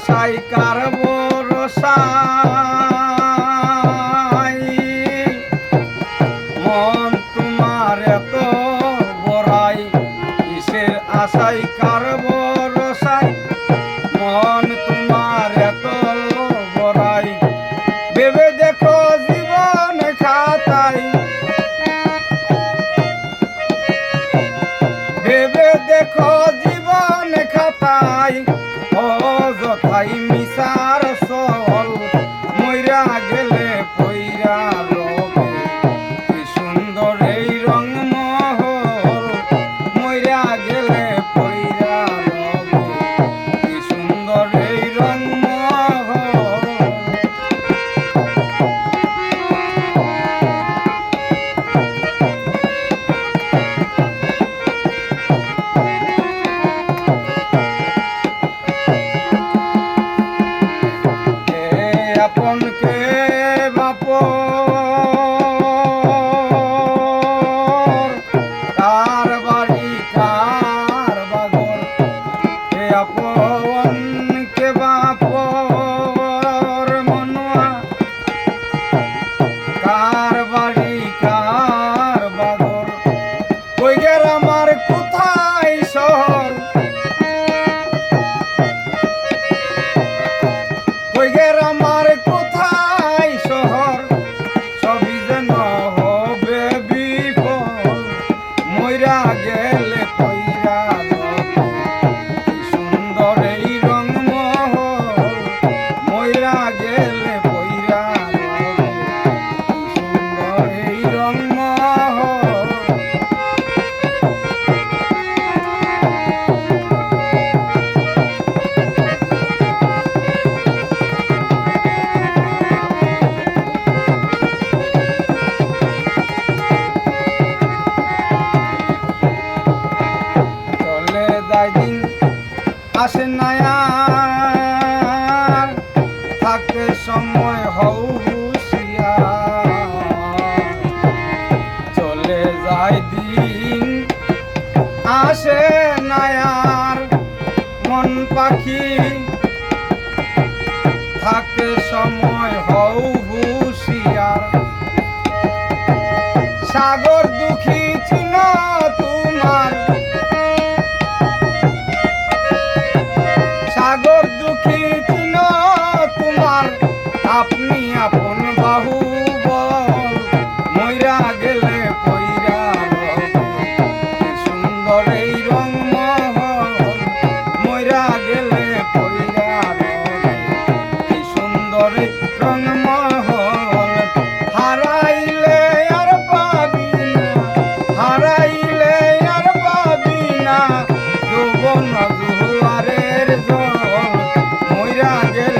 আশাই কার ভরসায় মন তোমার এত বড়াই কিসের আশাই কার ভরসায় মন তোমার এত বড়াই ভেবে দেখো জীবন খাতায় ভেবে দেখো জীবন খাতায় অযথাই মিশার সল মইরা গেলে পইরা রবে কি সুন্দর এই রংমহল মইরা গেলে পইরা রবে কি সুন্দর এই রংমহল আপনকে বাপর কার বাড়ি কার বাগর এ আপনকে বাপর মনুয়া কার বাড়ি কার বাগর কই গের আমার কোথায় শহর কই গের আমার কোথায় শহর সবই যেন হবে বিফল মইরা গেলে পইরা রবে কি সুন্দর এই রংমহল মইরা গেলে পইরা রবে কি সুন্দর এই রংমহল দিন আসে না আর থাকতে সময় হও হুঁশিয়ার চলে যায় দিন আসে না আর মন পাখি থাকতে সময় হও হুঁশিয়ার সাগর দুঃখী ছিল তোমার সাগর দুঃখী চিন তোমার আপনি আপন বাহুবল মইরা গেলে পইরা রবে কি সুন্দর এই রংমহল মইরা গেলে পইরা রবে কি সুন্দর এই রংমহল হারাইলে আর পাবি না হারাইলে আর পাবি না যৌবন জুয়ারের জল মইরা গেলে